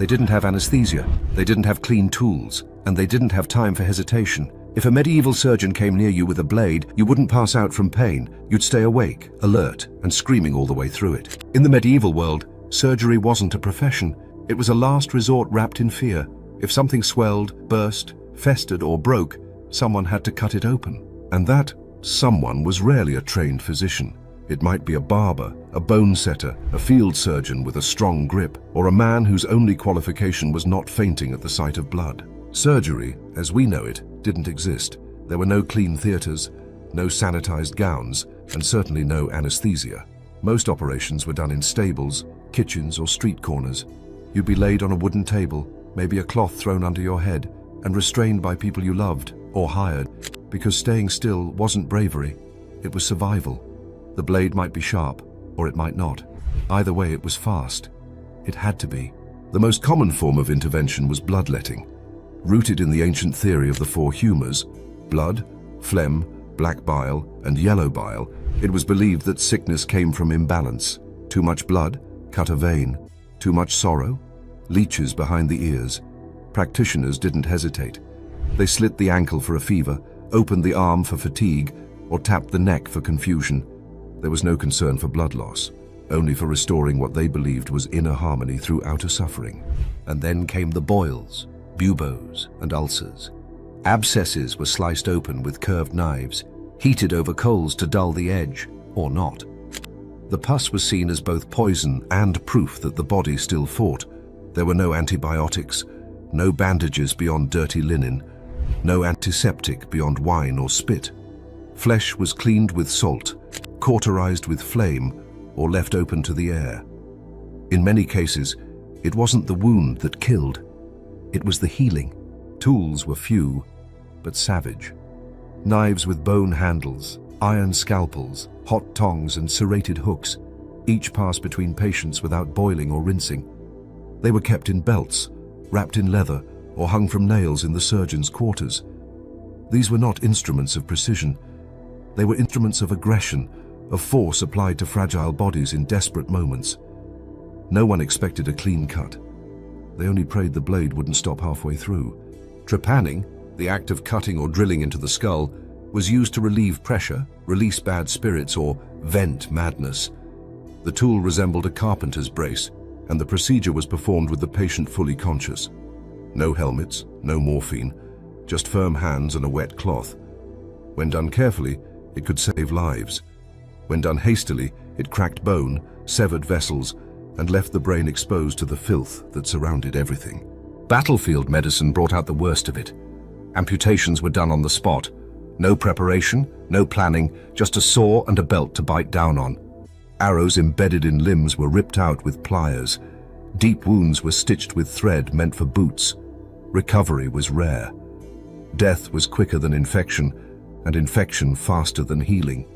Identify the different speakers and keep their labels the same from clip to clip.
Speaker 1: They didn't have anesthesia, they didn't have clean tools, and they didn't have time for hesitation. If a medieval surgeon came near you with a blade, you wouldn't pass out from pain. You'd stay awake, alert, and screaming all the way through it. In the medieval world, surgery wasn't a profession. It was a last resort wrapped in fear. If something swelled, burst, festered, or broke, someone had to cut it open. And that someone was rarely a trained physician. It might be a barber, a bone setter, a field surgeon with a strong grip, or a man whose only qualification was not fainting at the sight of blood. Surgery, as we know it, didn't exist. There were no clean theaters, no sanitized gowns, and certainly no anesthesia. Most operations were done in stables, kitchens, or street corners. You'd be laid on a wooden table, maybe a cloth thrown under your head, and restrained by people you loved or hired, because staying still wasn't bravery, it was survival. The blade might be sharp, or it might not. Either way, it was fast. It had to be. The most common form of intervention was bloodletting. Rooted in the ancient theory of the four humours, blood, phlegm, black bile, and yellow bile, it was believed that sickness came from imbalance. Too much blood, cut a vein. Too much sorrow, leeches behind the ears. Practitioners didn't hesitate. They slit the ankle for a fever, opened the arm for fatigue, or tapped the neck for confusion. There was no concern for blood loss, only for restoring what they believed was inner harmony through outer suffering. And then came the boils, buboes, and ulcers. Abscesses were sliced open with curved knives, heated over coals to dull the edge, or not. The pus was seen as both poison and proof that the body still fought. There were no antibiotics, no bandages beyond dirty linen, no antiseptic beyond wine or spit. Flesh was cleaned with salt, cauterized with flame, or left open to the air. In many cases, it wasn't the wound that killed, it was the healing. Tools were few, but savage. Knives with bone handles, iron scalpels, hot tongs, and serrated hooks, each passed between patients without boiling or rinsing. They were kept in belts, wrapped in leather, or hung from nails in the surgeon's quarters. These were not instruments of precision. They were instruments of aggression, of force applied to fragile bodies in desperate moments. No one expected a clean cut. They only prayed the blade wouldn't stop halfway through. Trepanning, the act of cutting or drilling into the skull, was used to relieve pressure, release bad spirits, or vent madness. The tool resembled a carpenter's brace, and the procedure was performed with the patient fully conscious. No helmets, no morphine, just firm hands and a wet cloth. When done carefully, it could save lives. When done hastily, it cracked bone, severed vessels, and left the brain exposed to the filth that surrounded everything. Battlefield medicine brought out the worst of it. Amputations were done on the spot. No preparation, no planning, just a saw and a belt to bite down on. Arrows embedded in limbs were ripped out with pliers. Deep wounds were stitched with thread meant for boots. Recovery was rare. Death was quicker than infection, and infection faster than healing.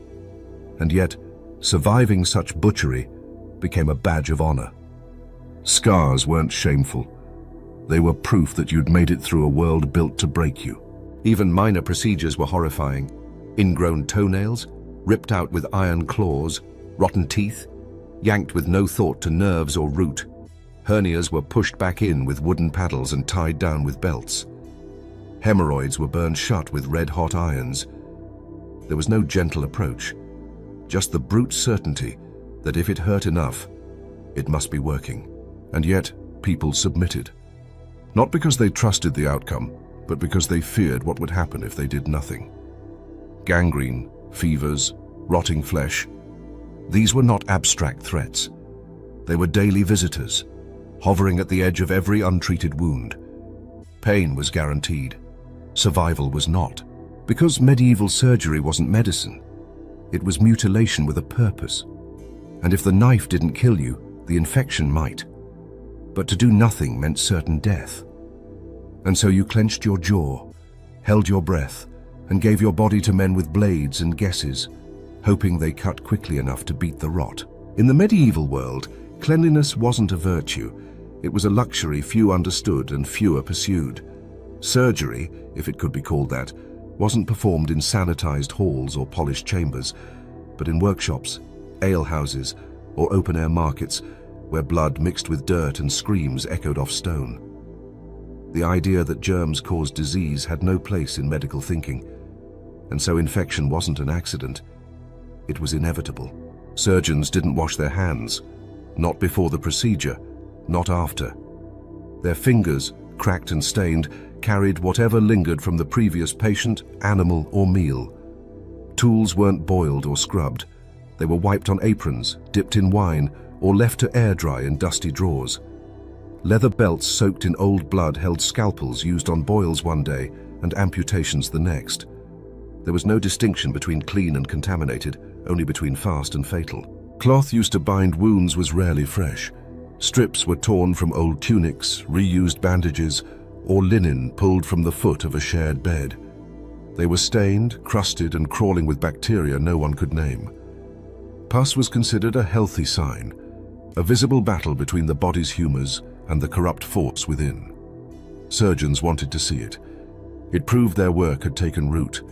Speaker 1: And yet, surviving such butchery became a badge of honor. Scars weren't shameful. They were proof that you'd made it through a world built to break you. Even minor procedures were horrifying. Ingrown toenails, ripped out with iron claws, rotten teeth, yanked with no thought to nerves or root. Hernias were pushed back in with wooden paddles and tied down with belts. Hemorrhoids were burned shut with red-hot irons. There was no gentle approach, just the brute certainty that if it hurt enough, it must be working. And yet, people submitted. Not because they trusted the outcome, but because they feared what would happen if they did nothing. Gangrene, fevers, rotting flesh, these were not abstract threats. They were daily visitors, hovering at the edge of every untreated wound. Pain was guaranteed. Survival was not. Because medieval surgery wasn't medicine, it was mutilation with a purpose. And if the knife didn't kill you, the infection might. But to do nothing meant certain death. And so you clenched your jaw, held your breath, and gave your body to men with blades and guesses, hoping they cut quickly enough to beat the rot. In the medieval world, cleanliness wasn't a virtue. It was a luxury few understood and fewer pursued. Surgery, if it could be called that, wasn't performed in sanitized halls or polished chambers, but in workshops, alehouses, or open-air markets, where blood mixed with dirt and screams echoed off stone. The idea that germs caused disease had no place in medical thinking, and so infection wasn't an accident. It was inevitable. Surgeons didn't wash their hands, not before the procedure, not after. Their fingers, cracked and stained, carried whatever lingered from the previous patient, animal, or meal. Tools weren't boiled or scrubbed. They were wiped on aprons, dipped in wine, or left to air dry in dusty drawers. Leather belts soaked in old blood held scalpels used on boils one day and amputations the next. There was no distinction between clean and contaminated, only between fast and fatal. Cloth used to bind wounds was rarely fresh. Strips were torn from old tunics, reused bandages, or linen pulled from the foot of a shared bed. They were stained, crusted, and crawling with bacteria no one could name. Pus was considered a healthy sign, a visible battle between the body's humors and the corrupt force within. Surgeons wanted to see it. It proved their work had taken root,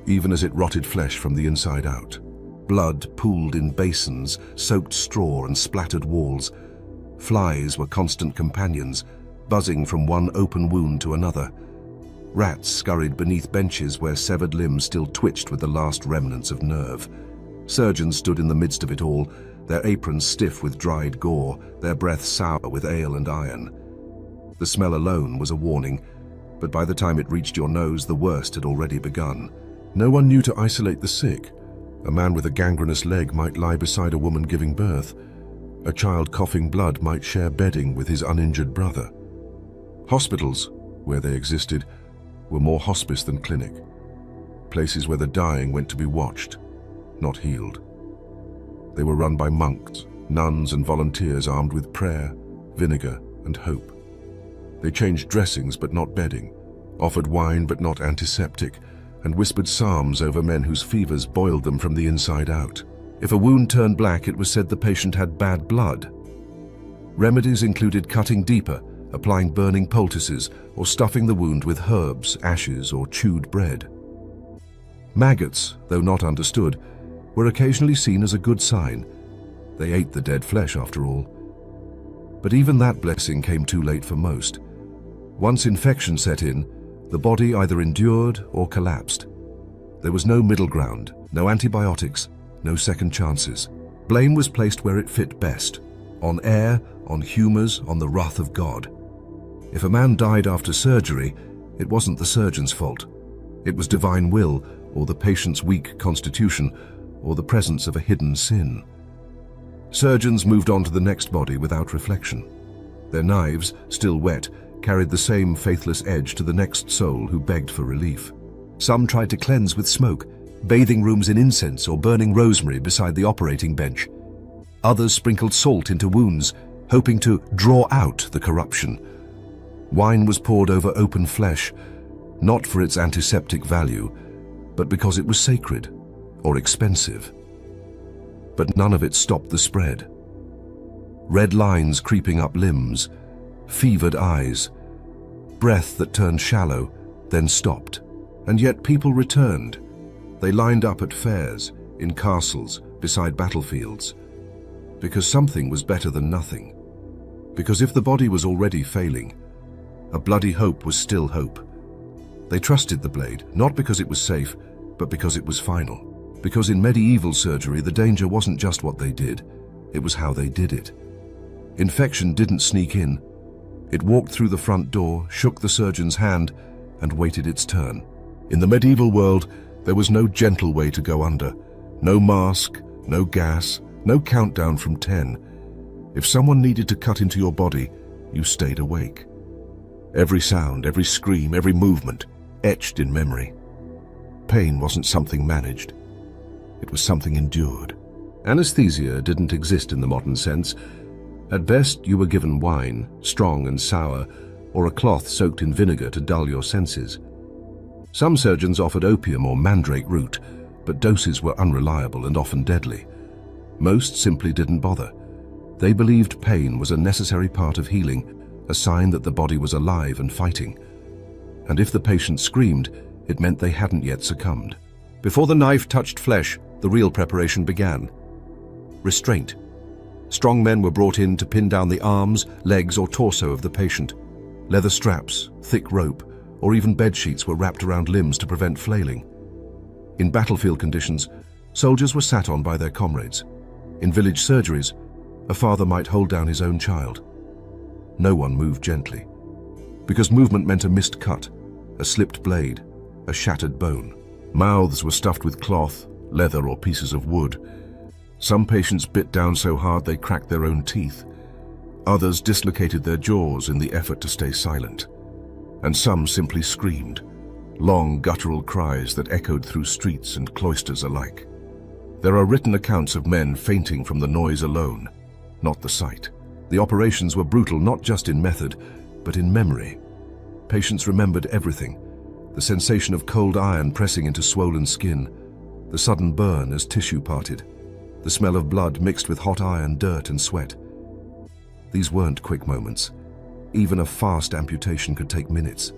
Speaker 1: even as it rotted flesh from the inside out. Blood pooled in basins, soaked straw and splattered walls. Flies were constant companions, buzzing from one open wound to another. Rats scurried beneath benches where severed limbs still twitched with the last remnants of nerve. Surgeons stood in the midst of it all, their aprons stiff with dried gore, their breath sour with ale and iron. The smell alone was a warning, but by the time it reached your nose, the worst had already begun. No one knew to isolate the sick. A man with a gangrenous leg might lie beside a woman giving birth. A child coughing blood might share bedding with his uninjured brother. Hospitals, where they existed, were more hospice than clinic. Places where the dying went to be watched, not healed. They were run by monks, nuns, and volunteers armed with prayer, vinegar, and hope. They changed dressings but not bedding, offered wine but not antiseptic, and whispered psalms over men whose fevers boiled them from the inside out. If a wound turned black, it was said the patient had bad blood. Remedies included cutting deeper, applying burning poultices, or stuffing the wound with herbs, ashes, or chewed bread. Maggots, though not understood, were occasionally seen as a good sign. They ate the dead flesh, after all. But even that blessing came too late for most. Once infection set in, the body either endured or collapsed. There was no middle ground, no antibiotics, no second chances. Blame was placed where it fit best, on air, on humors, on the wrath of God. If a man died after surgery, it wasn't the surgeon's fault. It was divine will, or the patient's weak constitution, or the presence of a hidden sin. Surgeons moved on to the next body without reflection. Their knives, still wet, carried the same faithless edge to the next soul who begged for relief. Some tried to cleanse with smoke, bathing rooms in incense or burning rosemary beside the operating bench. Others sprinkled salt into wounds, hoping to draw out the corruption. Wine was poured over open flesh, not for its antiseptic value, but because it was sacred or expensive. But none of it stopped the spread. Red lines creeping up limbs, fevered eyes, breath that turned shallow, then stopped. And yet people returned. They lined up at fairs, in castles, beside battlefields. Because something was better than nothing. Because if the body was already failing, a bloody hope was still hope. They trusted the blade, not because it was safe, but because it was final. Because in medieval surgery, the danger wasn't just what they did, it was how they did it. Infection didn't sneak in. It walked through the front door, shook the surgeon's hand, and waited its turn. In the medieval world, there was no gentle way to go under. No mask, no gas, no countdown from 10. If someone needed to cut into your body, you stayed awake. Every sound, every scream, every movement, etched in memory. Pain wasn't something managed. It was something endured. Anesthesia didn't exist in the modern sense. At best, you were given wine, strong and sour, or a cloth soaked in vinegar to dull your senses. Some surgeons offered opium or mandrake root, but doses were unreliable and often deadly. Most simply didn't bother. They believed pain was a necessary part of healing, a sign that the body was alive and fighting. And if the patient screamed, it meant they hadn't yet succumbed. Before the knife touched flesh, the real preparation began. Restraint. Strong men were brought in to pin down the arms, legs, or torso of the patient. Leather straps, thick rope, or even bed sheets were wrapped around limbs to prevent flailing. In battlefield conditions, soldiers were sat on by their comrades. In village surgeries, a father might hold down his own child. No one moved gently, because movement meant a missed cut, a slipped blade, a shattered bone. Mouths were stuffed with cloth, leather, or pieces of wood. Some patients bit down so hard they cracked their own teeth. Others dislocated their jaws in the effort to stay silent. And some simply screamed, long guttural cries that echoed through streets and cloisters alike. There are written accounts of men fainting from the noise alone, not the sight. The operations were brutal not just in method, but in memory. Patients remembered everything: the sensation of cold iron pressing into swollen skin, the sudden burn as tissue parted, the smell of blood mixed with hot iron, dirt, and sweat. These weren't quick moments. Even a fast amputation could take minutes.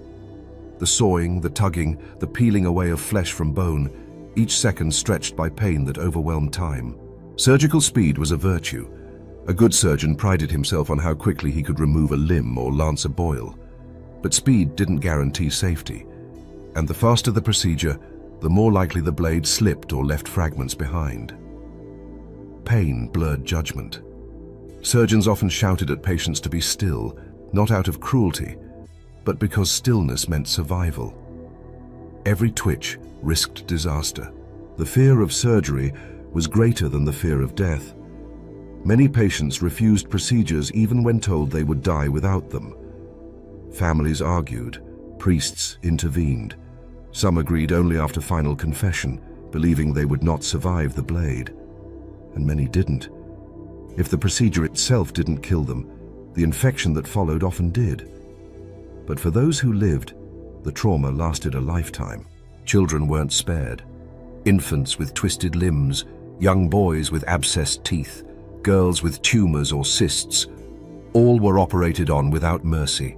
Speaker 1: The sawing, the tugging, the peeling away of flesh from bone, each second stretched by pain that overwhelmed time. Surgical speed was a virtue. A good surgeon prided himself on how quickly he could remove a limb or lance a boil. But speed didn't guarantee safety. And the faster the procedure, the more likely the blade slipped or left fragments behind. Pain blurred judgment. Surgeons often shouted at patients to be still, not out of cruelty, but because stillness meant survival. Every twitch risked disaster. The fear of surgery was greater than the fear of death. Many patients refused procedures even when told they would die without them. Families argued, priests intervened. Some agreed only after final confession, believing they would not survive the blade. And many didn't. If the procedure itself didn't kill them, the infection that followed often did. But for those who lived, the trauma lasted a lifetime. Children weren't spared. Infants with twisted limbs, young boys with abscessed teeth, girls with tumors or cysts, all were operated on without mercy.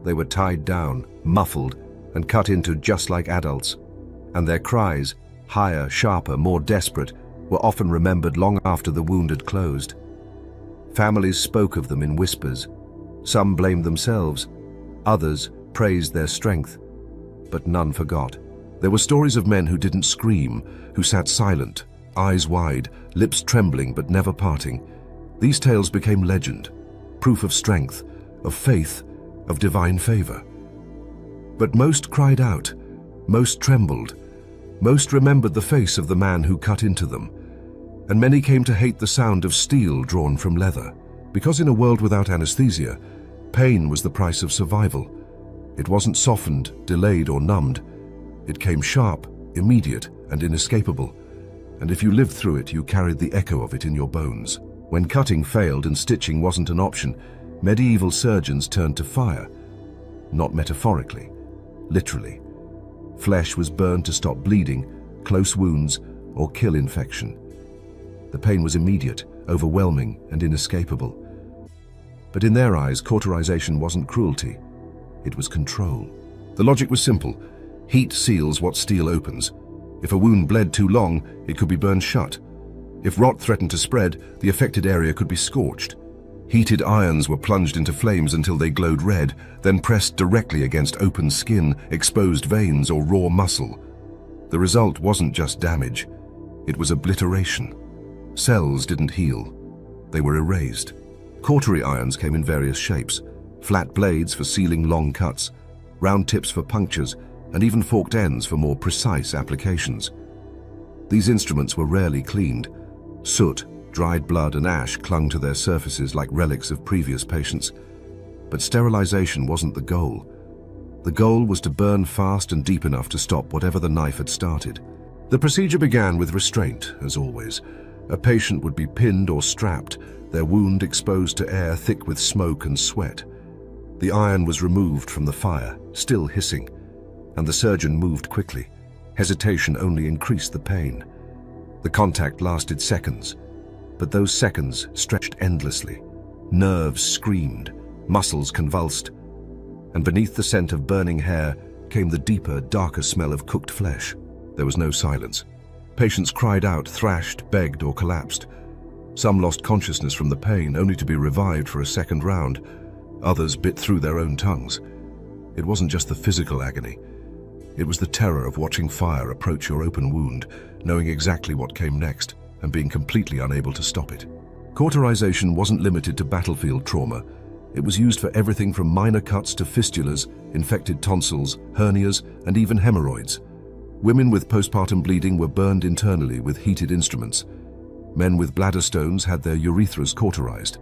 Speaker 1: They were tied down, muffled, and cut into just like adults. And their cries, higher, sharper, more desperate, were often remembered long after the wound had closed. Families spoke of them in whispers. Some blamed themselves, others praised their strength, but none forgot. There were stories of men who didn't scream, who sat silent, eyes wide, lips trembling but never parting. These tales became legend, proof of strength, of faith, of divine favor. But most cried out, most trembled, most remembered the face of the man who cut into them, and many came to hate the sound of steel drawn from leather. Because in a world without anesthesia, pain was the price of survival. It wasn't softened, delayed, or numbed. It came sharp, immediate, and inescapable. And if you lived through it, you carried the echo of it in your bones. When cutting failed and stitching wasn't an option, medieval surgeons turned to fire. Not metaphorically, literally. Flesh was burned to stop bleeding, close wounds, or kill infection. The pain was immediate, overwhelming, and inescapable. But in their eyes, cauterization wasn't cruelty. It was control. The logic was simple. Heat seals what steel opens. If a wound bled too long, it could be burned shut. If rot threatened to spread, the affected area could be scorched. Heated irons were plunged into flames until they glowed red, then pressed directly against open skin, exposed veins, or raw muscle. The result wasn't just damage. It was obliteration. Cells didn't heal. They were erased. Cautery irons came in various shapes: flat blades for sealing long cuts, round tips for punctures, and even forked ends for more precise applications. These instruments were rarely cleaned. Soot, dried blood, and ash clung to their surfaces like relics of previous patients. But sterilization wasn't the goal. The goal was to burn fast and deep enough to stop whatever the knife had started. The procedure began with restraint, as always. A patient would be pinned or strapped, their wound exposed to air thick with smoke and sweat. The iron was removed from the fire, still hissing, and the surgeon moved quickly. Hesitation only increased the pain. The contact lasted seconds, but those seconds stretched endlessly. Nerves screamed, muscles convulsed, and beneath the scent of burning hair came the deeper, darker smell of cooked flesh. There was no silence. Patients cried out, thrashed, begged, or collapsed. Some lost consciousness from the pain, only to be revived for a second round. Others bit through their own tongues. It wasn't just the physical agony. It was the terror of watching fire approach your open wound, knowing exactly what came next, and being completely unable to stop it. Cauterization wasn't limited to battlefield trauma. It was used for everything from minor cuts to fistulas, infected tonsils, hernias, and even hemorrhoids. Women with postpartum bleeding were burned internally with heated instruments. Men with bladder stones had their urethras cauterized.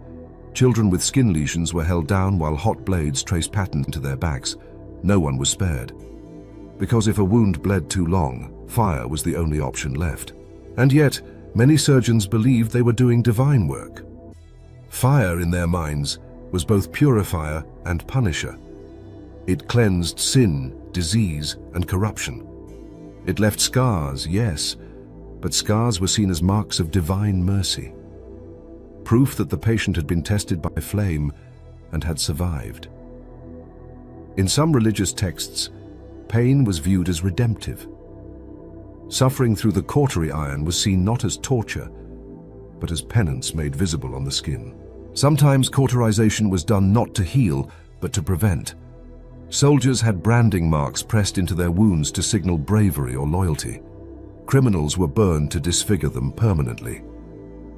Speaker 1: Children with skin lesions were held down while hot blades traced patterns into their backs. No one was spared. Because if a wound bled too long, fire was the only option left. And yet, many surgeons believed they were doing divine work. Fire, in their minds, was both purifier and punisher. It cleansed sin, disease, and corruption. It left scars, yes, but scars were seen as marks of divine mercy. Proof that the patient had been tested by flame and had survived. In some religious texts, pain was viewed as redemptive. Suffering through the cautery iron was seen not as torture, but as penance made visible on the skin. Sometimes cauterization was done not to heal, but to prevent. Soldiers had branding marks pressed into their wounds to signal bravery or loyalty. Criminals were burned to disfigure them permanently.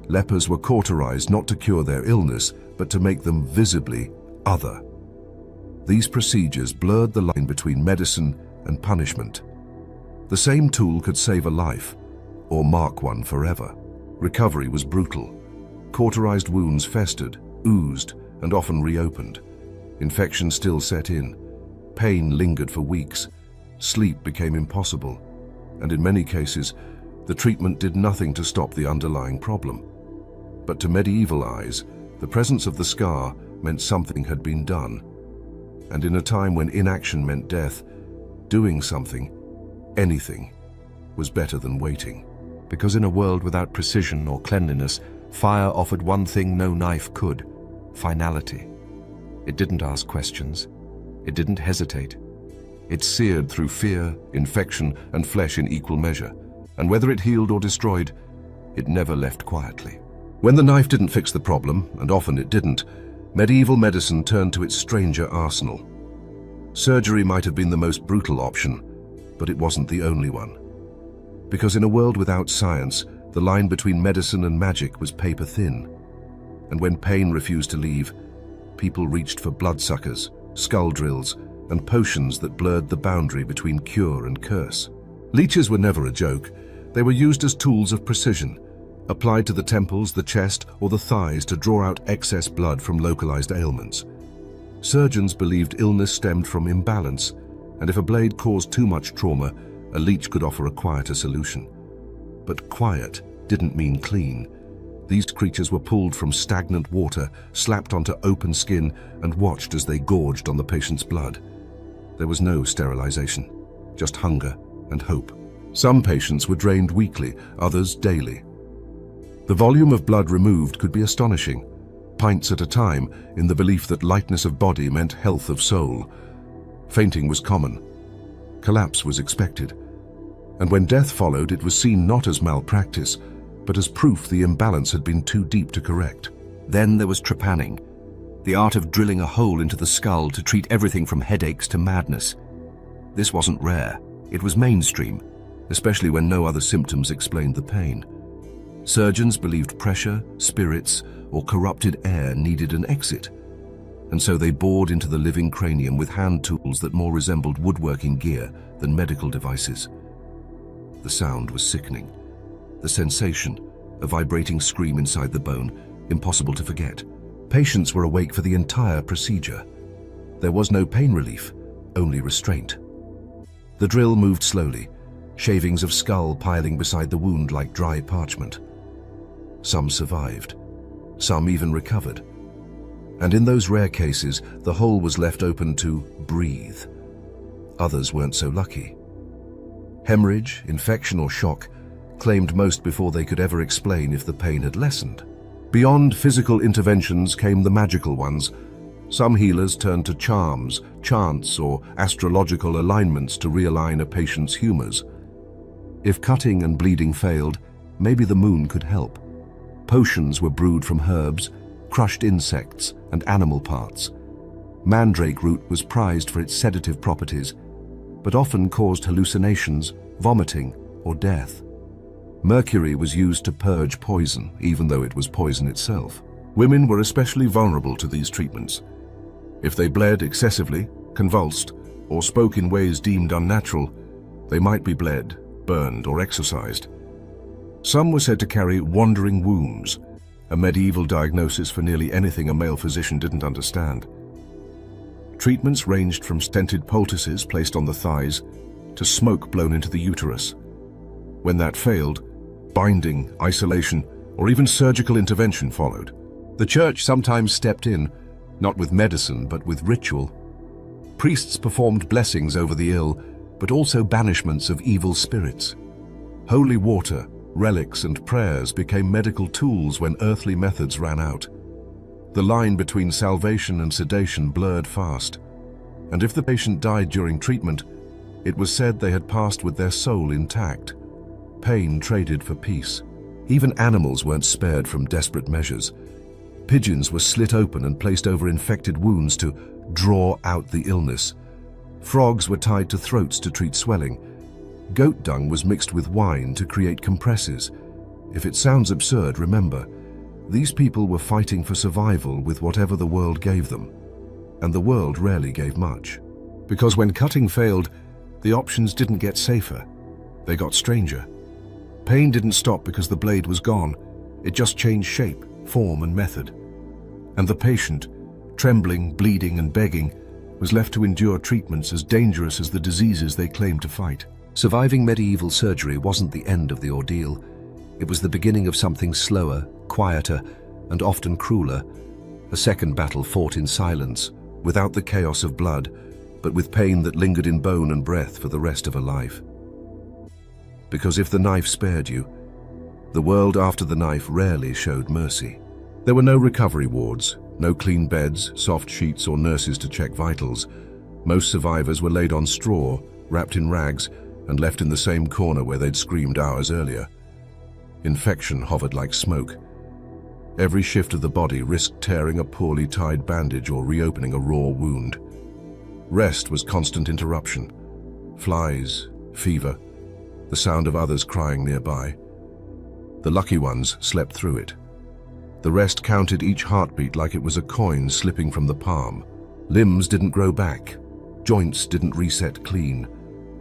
Speaker 1: Lepers were cauterized not to cure their illness, but to make them visibly other. These procedures blurred the line between medicine and punishment. The same tool could save a life, or mark one forever. Recovery was brutal. Cauterized wounds festered, oozed, and often reopened. Infection still set in. Pain lingered for weeks. Sleep became impossible. And in many cases, the treatment did nothing to stop the underlying problem. But to medieval eyes, the presence of the scar meant something had been done. And in a time when inaction meant death, doing something, anything, was better than waiting. Because in a world without precision or cleanliness, fire offered one thing no knife could: finality. It didn't ask questions. It didn't hesitate. It seared through fear, infection, and flesh in equal measure. And whether it healed or destroyed, it never left quietly. When the knife didn't fix the problem, and often it didn't, medieval medicine turned to its stranger arsenal. Surgery might have been the most brutal option, but it wasn't the only one. Because in a world without science, the line between medicine and magic was paper thin. And when pain refused to leave, people reached for bloodsuckers, skull drills, and potions that blurred the boundary between cure and curse. Leeches were never a joke. They were used as tools of precision, applied to the temples, the chest, or the thighs to draw out excess blood from localized ailments. Surgeons believed illness stemmed from imbalance, and if a blade caused too much trauma, a leech could offer a quieter solution. But quiet didn't mean clean. These creatures were pulled from stagnant water, slapped onto open skin, and watched as they gorged on the patient's blood. There was no sterilization, just hunger and hope. Some patients were drained weekly, others daily. The volume of blood removed could be astonishing, pints at a time, in the belief that lightness of body meant health of soul. Fainting was common. Collapse was expected. And when death followed, it was seen not as malpractice, but as proof the imbalance had been too deep to correct. Then there was trepanning, the art of drilling a hole into the skull to treat everything from headaches to madness. This wasn't rare, it was mainstream, especially when no other symptoms explained the pain. Surgeons believed pressure, spirits, or corrupted air needed an exit, and so they bored into the living cranium with hand tools that more resembled woodworking gear than medical devices. The sound was sickening. The sensation, a vibrating scream inside the bone, impossible to forget. Patients were awake for the entire procedure. There was no pain relief, only restraint. The drill moved slowly, shavings of skull piling beside the wound like dry parchment. Some survived. Some even recovered. And in those rare cases, the hole was left open to breathe. Others weren't so lucky. Hemorrhage, infection, or shock claimed most before they could ever explain if the pain had lessened. Beyond physical interventions came the magical ones. Some healers turned to charms, chants, or astrological alignments to realign a patient's humors. If cutting and bleeding failed, maybe the moon could help. Potions were brewed from herbs, crushed insects, and animal parts. Mandrake root was prized for its sedative properties, but often caused hallucinations, vomiting, or death. Mercury was used to purge poison, even though it was poison itself. Women were especially vulnerable to these treatments. If they bled excessively, convulsed, or spoke in ways deemed unnatural, they might be bled, burned, or exorcised. Some were said to carry wandering wombs, a medieval diagnosis for nearly anything a male physician didn't understand. Treatments ranged from stented poultices placed on the thighs to smoke blown into the uterus. When that failed, binding, isolation, or even surgical intervention followed. The church sometimes stepped in, not with medicine but with ritual. Priests performed blessings over the ill, but also banishments of evil spirits. Holy water, relics, and prayers became medical tools when earthly methods ran out. The line between salvation and sedation blurred fast, and if the patient died during treatment, it was said they had passed with their soul intact. Pain traded for peace. Even animals weren't spared from desperate measures. Pigeons were slit open and placed over infected wounds to draw out the illness. Frogs were tied to throats to treat swelling. Goat dung was mixed with wine to create compresses. If it sounds absurd, remember, these people were fighting for survival with whatever the world gave them. And the world rarely gave much. Because when cutting failed, the options didn't get safer. They got stranger. Pain didn't stop because the blade was gone. It just changed shape, form, and method. And the patient, trembling, bleeding, and begging, was left to endure treatments as dangerous as the diseases they claimed to fight. Surviving medieval surgery wasn't the end of the ordeal. It was the beginning of something slower, quieter, and often crueler. A second battle fought in silence, without the chaos of blood, but with pain that lingered in bone and breath for the rest of a life. Because if the knife spared you, the world after the knife rarely showed mercy. There were no recovery wards, no clean beds, soft sheets, or nurses to check vitals. Most survivors were laid on straw, wrapped in rags, and left in the same corner where they'd screamed hours earlier. Infection hovered like smoke. Every shift of the body risked tearing a poorly tied bandage or reopening a raw wound. Rest was constant interruption. Flies, fever, the sound of others crying nearby. The lucky ones slept through it. The rest counted each heartbeat like it was a coin slipping from the palm. Limbs didn't grow back. Joints didn't reset clean.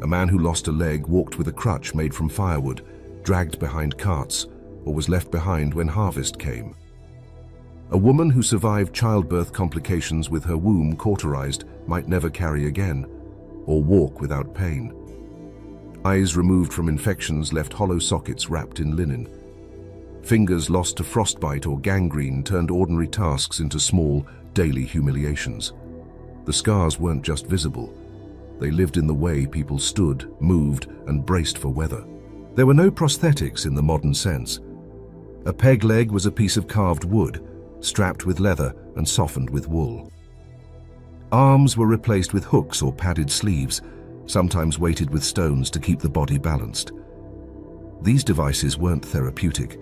Speaker 1: A man who lost a leg walked with a crutch made from firewood, dragged behind carts, or was left behind when harvest came. A woman who survived childbirth complications with her womb cauterized might never carry again, or walk without pain. Eyes removed from infections left hollow sockets wrapped in linen. Fingers lost to frostbite or gangrene turned ordinary tasks into small, daily humiliations. The scars weren't just visible. They lived in the way people stood, moved, and braced for weather. There were no prosthetics in the modern sense. A peg leg was a piece of carved wood, strapped with leather and softened with wool. Arms were replaced with hooks or padded sleeves, sometimes weighted with stones to keep the body balanced. These devices weren't therapeutic.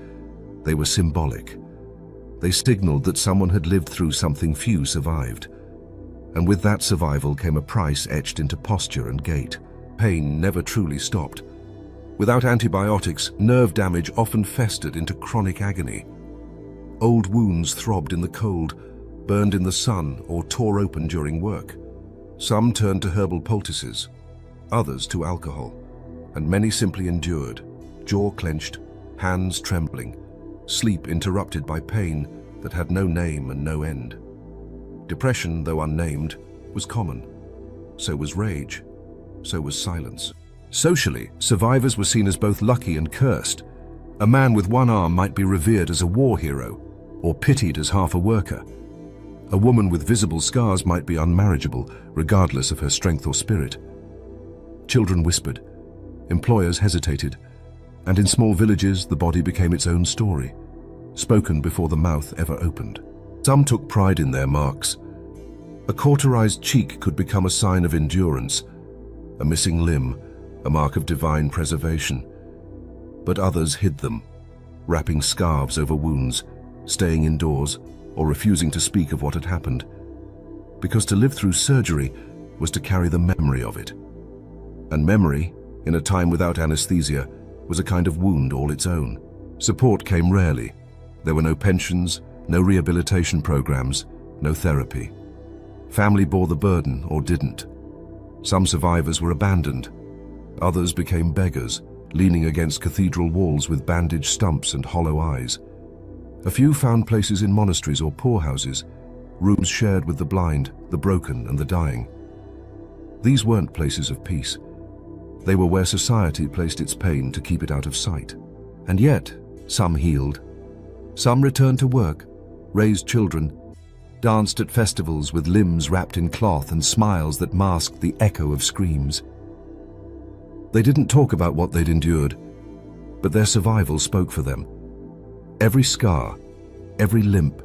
Speaker 1: They were symbolic. They signaled that someone had lived through something few survived. And with that survival came a price etched into posture and gait. Pain never truly stopped. Without antibiotics, nerve damage often festered into chronic agony. Old wounds throbbed in the cold, burned in the sun, or tore open during work. Some turned to herbal poultices, others to alcohol, and many simply endured, jaw clenched, hands trembling, sleep interrupted by pain that had no name and no end. Depression, though unnamed, was common. So was rage. So was silence. Socially, survivors were seen as both lucky and cursed. A man with one arm might be revered as a war hero, or pitied as half a worker. A woman with visible scars might be unmarriageable, regardless of her strength or spirit. Children whispered. Employers hesitated. And in small villages, the body became its own story, spoken before the mouth ever opened. Some took pride in their marks. A cauterized cheek could become a sign of endurance, a missing limb, a mark of divine preservation. But others hid them, wrapping scarves over wounds, staying indoors, or refusing to speak of what had happened. Because to live through surgery was to carry the memory of it. And memory, in a time without anesthesia, was a kind of wound all its own. Support came rarely. There were no pensions, no rehabilitation programs, no therapy. Family bore the burden or didn't. Some survivors were abandoned. Others became beggars, leaning against cathedral walls with bandaged stumps and hollow eyes. A few found places in monasteries or poorhouses, rooms shared with the blind, the broken, and the dying. These weren't places of peace. They were where society placed its pain to keep it out of sight. And yet, some healed. Some returned to work, raised children, danced at festivals with limbs wrapped in cloth and smiles that masked the echo of screams. They didn't talk about what they'd endured, but their survival spoke for them. Every scar, every limp,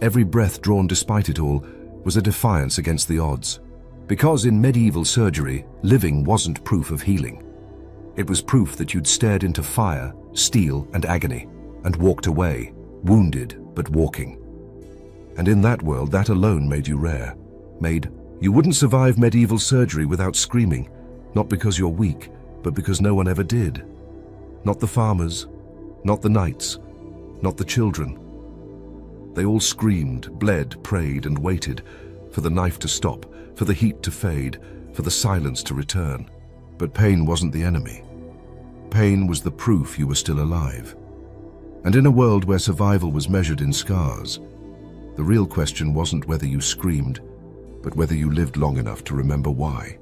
Speaker 1: every breath drawn despite it all was a defiance against the odds. Because in medieval surgery, living wasn't proof of healing. It was proof that you'd stared into fire, steel, and agony, and walked away, wounded but walking. And in that world, that alone made you rare. You wouldn't survive medieval surgery without screaming, not because you're weak, but because no one ever did. Not the farmers, not the knights, not the children. They all screamed, bled, prayed, and waited for the knife to stop, for the heat to fade, for the silence to return. But pain wasn't the enemy. Pain was the proof you were still alive. And in a world where survival was measured in scars, the real question wasn't whether you screamed, but whether you lived long enough to remember why.